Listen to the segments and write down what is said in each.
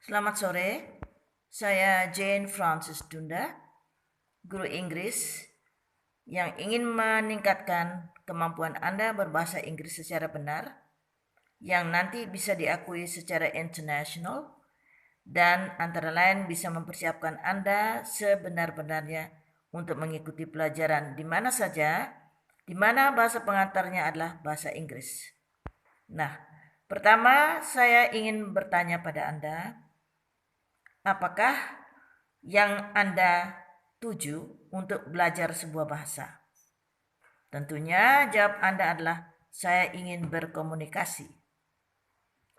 Selamat sore, saya Jane Francis Dunda, guru Inggris yang ingin meningkatkan kemampuan Anda berbahasa Inggris secara benar, yang nanti bisa diakui secara internasional, dan antara lain bisa mempersiapkan Anda sebenar-benarnya untuk mengikuti pelajaran di mana saja, di mana bahasa pengantarnya adalah bahasa Inggris. Nah, pertama saya ingin bertanya pada Anda, apakah yang Anda tuju untuk belajar sebuah bahasa? Tentunya jawab Anda adalah saya ingin berkomunikasi.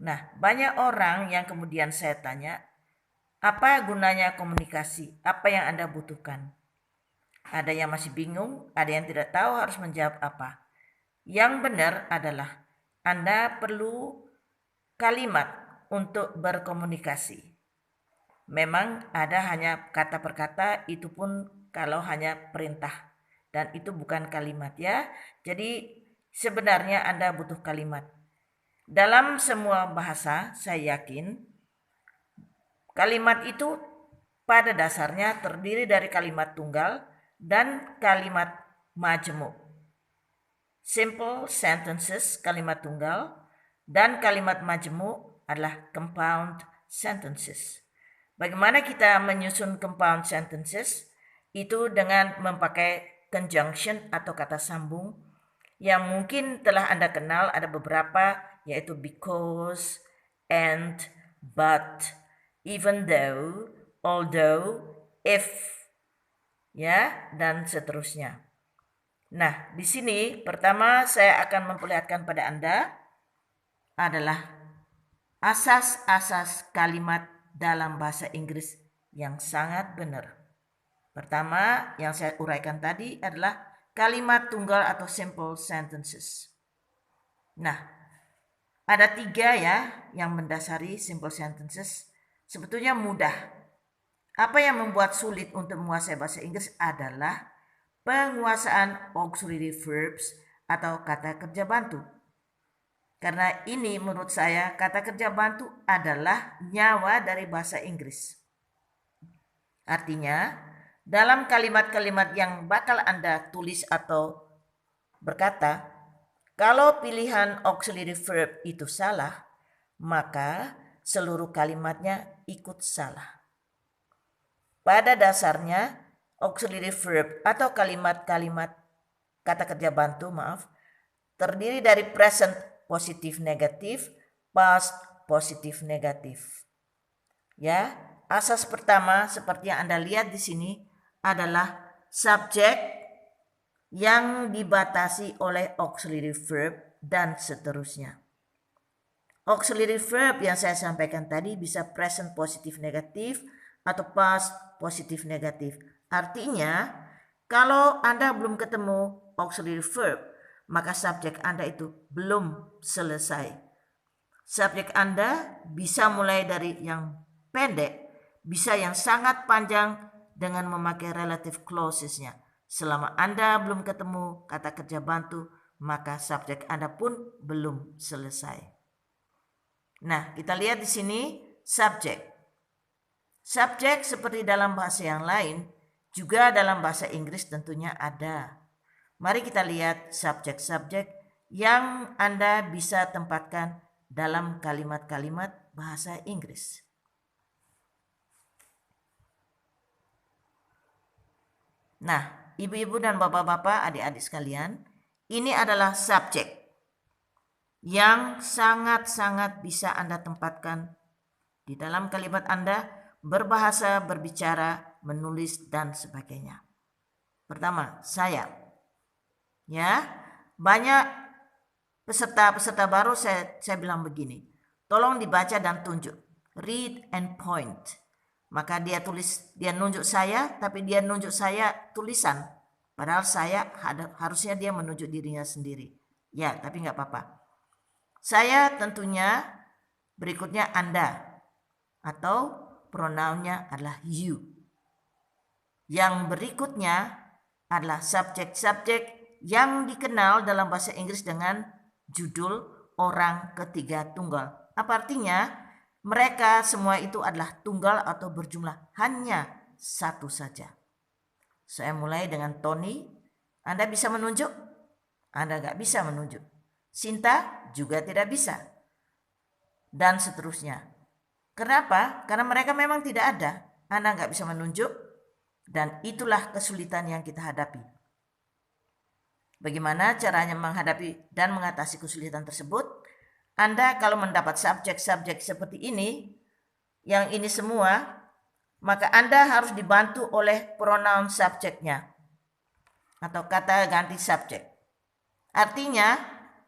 Nah, banyak orang yang kemudian saya tanya, apa gunanya komunikasi? Apa yang Anda butuhkan? Ada yang masih bingung, ada yang tidak tahu harus menjawab apa. Yang benar adalah Anda perlu kalimat untuk berkomunikasi. Memang ada hanya kata per kata, itu pun kalau hanya perintah. Dan itu bukan kalimat ya. Jadi sebenarnya Anda butuh kalimat. Dalam semua bahasa saya yakin kalimat itu pada dasarnya terdiri dari kalimat tunggal dan kalimat majemuk. Simple sentences kalimat tunggal dan kalimat majemuk adalah compound sentences. Bagaimana kita menyusun compound sentences? Itu dengan memakai conjunction atau kata sambung yang mungkin telah Anda kenal, ada beberapa, yaitu because, and, but, even though, although, if, ya, dan seterusnya. Nah, di sini pertama saya akan memperlihatkan pada Anda adalah asas-asas kalimat dalam bahasa Inggris yang sangat benar. Pertama, yang saya uraikan tadi adalah kalimat tunggal atau simple sentences. Nah, ada 3 ya yang mendasari simple sentences. Sebetulnya mudah. Apa yang membuat sulit untuk menguasai bahasa Inggris adalah penguasaan auxiliary verbs atau kata kerja bantu. Karena ini menurut saya kata kerja bantu adalah nyawa dari bahasa Inggris. Artinya, dalam kalimat-kalimat yang bakal Anda tulis atau berkata, kalau pilihan auxiliary verb itu salah, maka seluruh kalimatnya ikut salah. Pada dasarnya, auxiliary verb atau kalimat-kalimat kata kerja bantu, terdiri dari present positif negatif, past positif negatif. Ya, asas pertama seperti yang Anda lihat di sini adalah subjek yang dibatasi oleh auxiliary verb dan seterusnya. Auxiliary verb yang saya sampaikan tadi bisa present positif negatif atau past positif negatif. Artinya, kalau Anda belum ketemu auxiliary verb, maka subjek Anda itu belum selesai. Subjek Anda bisa mulai dari yang pendek, bisa yang sangat panjang dengan memakai relative clausesnya. Selama Anda belum ketemu kata kerja bantu, maka subjek Anda pun belum selesai. Nah, kita lihat di sini subjek. Subjek seperti dalam bahasa yang lain, juga dalam bahasa Inggris tentunya ada. Mari kita lihat subjek-subjek yang Anda bisa tempatkan dalam kalimat-kalimat bahasa Inggris. Nah, ibu-ibu dan bapak-bapak, adik-adik sekalian, ini adalah subjek yang sangat-sangat bisa Anda tempatkan di dalam kalimat Anda berbahasa, berbicara, menulis, dan sebagainya. Pertama, saya. Ya, banyak peserta baru saya bilang begini, tolong dibaca dan tunjuk, read and point. Maka dia nunjuk saya, tapi dia nunjuk saya tulisan, padahal saya harusnya dia menunjuk dirinya sendiri. Ya, tapi nggak apa-apa. Saya tentunya berikutnya Anda, atau pronounnya adalah you. Yang berikutnya adalah subjek-subjek yang dikenal dalam bahasa Inggris dengan judul orang ketiga tunggal. Apa artinya? mereka semua itu adalah tunggal atau berjumlah hanya satu saja. Saya mulai dengan Tony. Anda bisa menunjuk? Anda nggak bisa menunjuk. Sinta juga tidak bisa. Dan seterusnya. Kenapa? Karena mereka memang tidak ada. Anda nggak bisa menunjuk. Dan itulah kesulitan yang kita hadapi. Bagaimana caranya menghadapi dan mengatasi kesulitan tersebut? Anda kalau mendapat subjek-subjek seperti ini, yang ini semua, maka Anda harus dibantu oleh pronoun subjeknya atau kata ganti subjek. Artinya,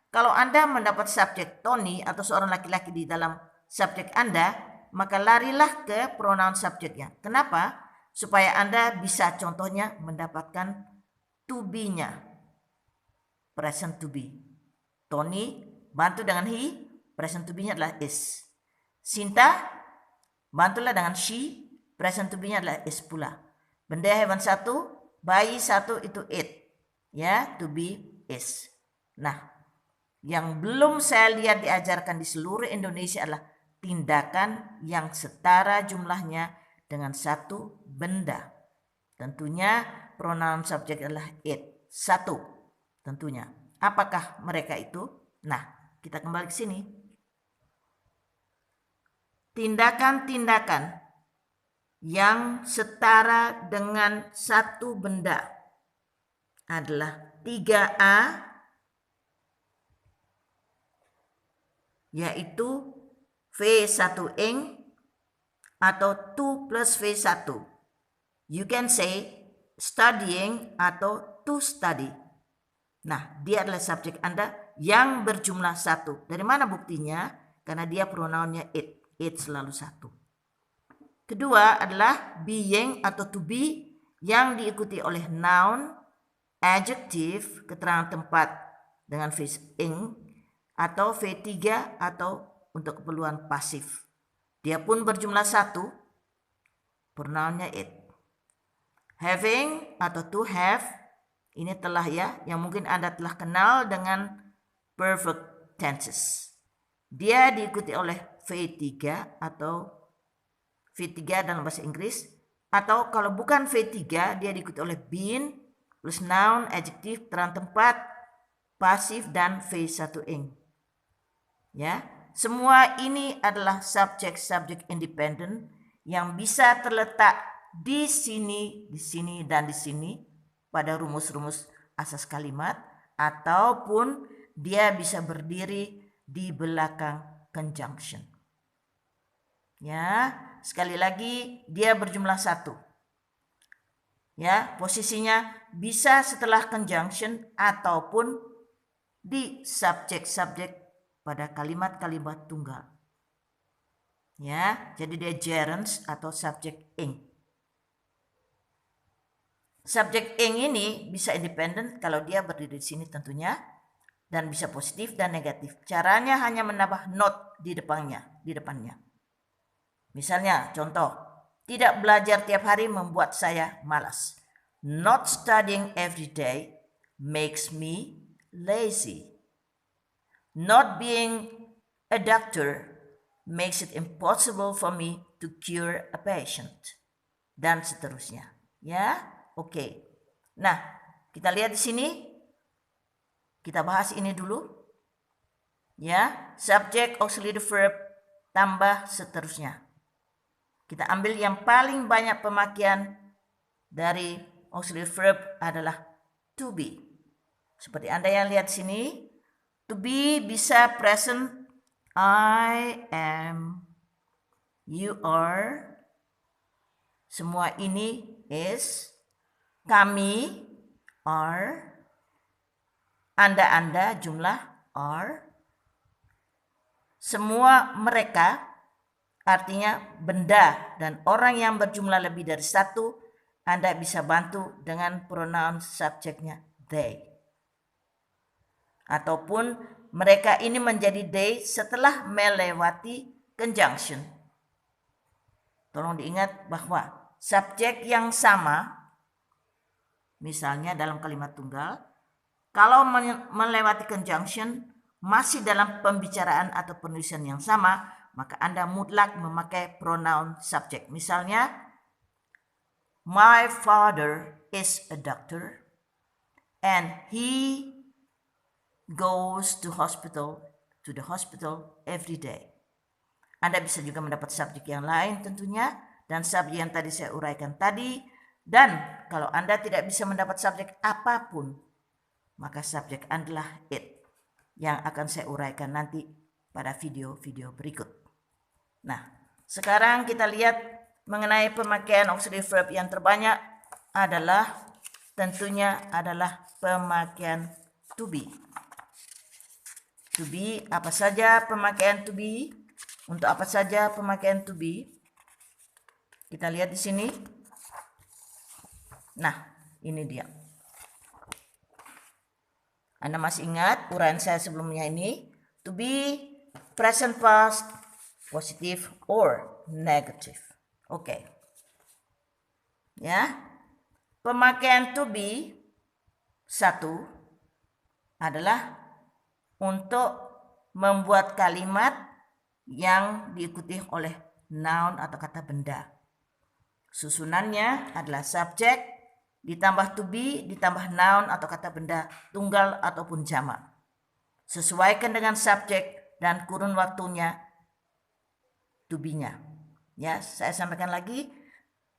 kalau Anda mendapat subjek Tony atau seorang laki-laki di dalam subjek Anda, maka larilah ke pronoun subjeknya. Kenapa? Supaya Anda bisa contohnya mendapatkan to be-nya. Present to be. Tony bantu dengan he, present to be-nya adalah is. Sinta bantulah dengan she, present to be-nya adalah is pula. Benda hewan satu, bayi satu itu it. Ya, to be is. Nah, yang belum saya lihat diajarkan di seluruh Indonesia adalah tindakan yang setara jumlahnya dengan satu benda. Tentunya pronoun subjek adalah it. Satu, tentunya. Apakah mereka itu? Nah, kita kembali ke sini. Tindakan-tindakan yang setara dengan satu benda adalah 3A, yaitu V1-ing atau to plus V1. You can say studying atau to study. Nah, dia adalah subjek Anda yang berjumlah satu. Dari mana buktinya? Karena dia pronounnya it. It selalu satu. Kedua adalah being atau to be yang diikuti oleh noun, adjective, keterangan tempat dengan V-ing, atau V3 atau untuk keperluan pasif. Dia pun berjumlah satu, pronounnya it. Having atau to have, ini telah ya, yang mungkin Anda telah kenal dengan perfect tenses. Dia diikuti oleh V3 atau V3 dalam bahasa Inggris. Atau kalau bukan V3, dia diikuti oleh been plus noun, adjective, keterangan tempat, pasif, dan V1-ing. Ya, semua ini adalah subjek-subjek independen yang bisa terletak di sini, dan di sini pada rumus-rumus asas kalimat, ataupun dia bisa berdiri di belakang conjunction. Ya, sekali lagi dia berjumlah satu. Ya, posisinya bisa setelah conjunction ataupun di subjek-subjek pada kalimat-kalimat tunggal. Ya, jadi dia gerunds atau subjek ing. Subjek ing ini bisa independen kalau dia berdiri di sini tentunya, dan bisa positif dan negatif. Caranya hanya menambah not di depannya. Misalnya, contoh, tidak belajar tiap hari membuat saya malas. Not studying every day makes me lazy. Not being a doctor makes it impossible for me to cure a patient. Dan seterusnya. Ya, oke. Nah, kita lihat di sini. Kita bahas ini dulu. Ya, subject, auxiliary verb, tambah seterusnya. Kita ambil yang paling banyak pemakaian dari auxiliary verb adalah to be. Seperti Anda yang lihat sini, to be bisa present, I am, you are, semua ini is, kami, are, Anda jumlah are, semua mereka artinya benda dan orang yang berjumlah lebih dari satu, Anda bisa bantu dengan pronoun subjeknya they. Ataupun mereka ini menjadi they setelah melewati conjunction. Tolong diingat bahwa subjek yang sama, misalnya dalam kalimat tunggal, kalau melewati conjunction masih dalam pembicaraan atau penulisan yang sama, maka Anda mutlak memakai pronoun subjek. Misalnya, my father is a doctor and he goes to the hospital every day. Anda bisa juga mendapat subjek yang lain tentunya, dan subjek yang tadi saya uraikan tadi. Dan kalau Anda tidak bisa mendapat subjek apapun, maka subjek adalah it, yang akan saya uraikan nanti pada video-video berikut. Nah, sekarang kita lihat mengenai pemakaian auxiliary verb yang terbanyak adalah tentunya adalah pemakaian to be. To be, apa saja pemakaian to be? Untuk apa saja pemakaian to be? Kita lihat di sini. Nah, ini dia. Anda masih ingat uraian saya sebelumnya ini? To be, present past, positive or negative. Oke. Ya. Pemakaian to be satu adalah untuk membuat kalimat yang diikuti oleh noun atau kata benda. Susunannya adalah subjek ditambah to be ditambah noun atau kata benda tunggal ataupun jamak. Sesuaikan dengan subjek dan kurun waktunya to be-nya. Ya, saya sampaikan lagi,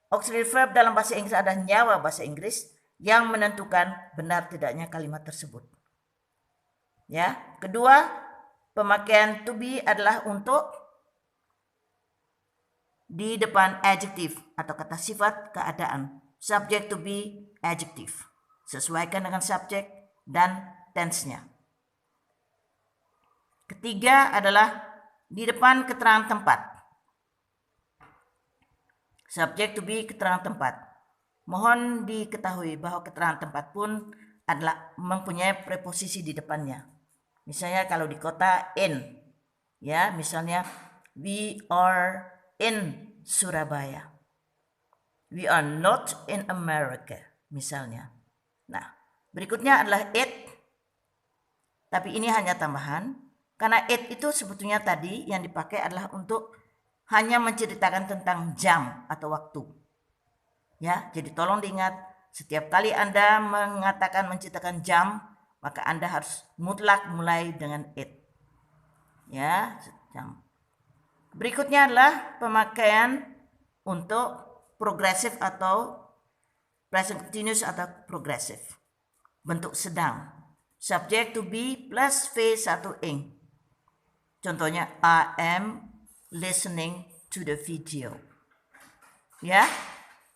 auxiliary verb dalam bahasa Inggris adalah nyawa bahasa Inggris yang menentukan benar tidaknya kalimat tersebut. Ya, kedua, pemakaian to be adalah untuk di depan adjective atau kata sifat keadaan. Subject to be adjective. Sesuaikan dengan subjek dan tense-nya. Ketiga adalah di depan keterangan tempat. Subject to be keterangan tempat. Mohon diketahui bahwa keterangan tempat pun adalah mempunyai preposisi di depannya. Misalnya kalau di kota in, ya, misalnya we are in Surabaya. We are not in America, misalnya. Nah, berikutnya adalah it. Tapi ini hanya tambahan, karena it itu sebetulnya tadi yang dipakai adalah untuk hanya menceritakan tentang jam atau waktu. Ya, jadi tolong diingat, setiap kali Anda mengatakan menceritakan jam, maka Anda harus mutlak mulai dengan it. Ya, jam. Berikutnya adalah pemakaian untuk progresif atau present continuous atau progresif. Bentuk sedang. Subject to be plus V1-ing. Contohnya, I am listening to the video. Ya.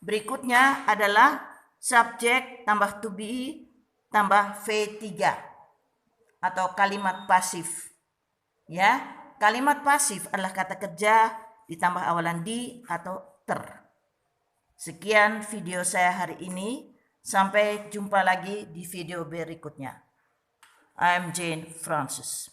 Berikutnya adalah subjek tambah to be tambah V3 atau kalimat pasif. Ya, kalimat pasif adalah kata kerja ditambah awalan di atau ter. Sekian video saya hari ini. Sampai jumpa lagi di video berikutnya. I'm Jane Francis.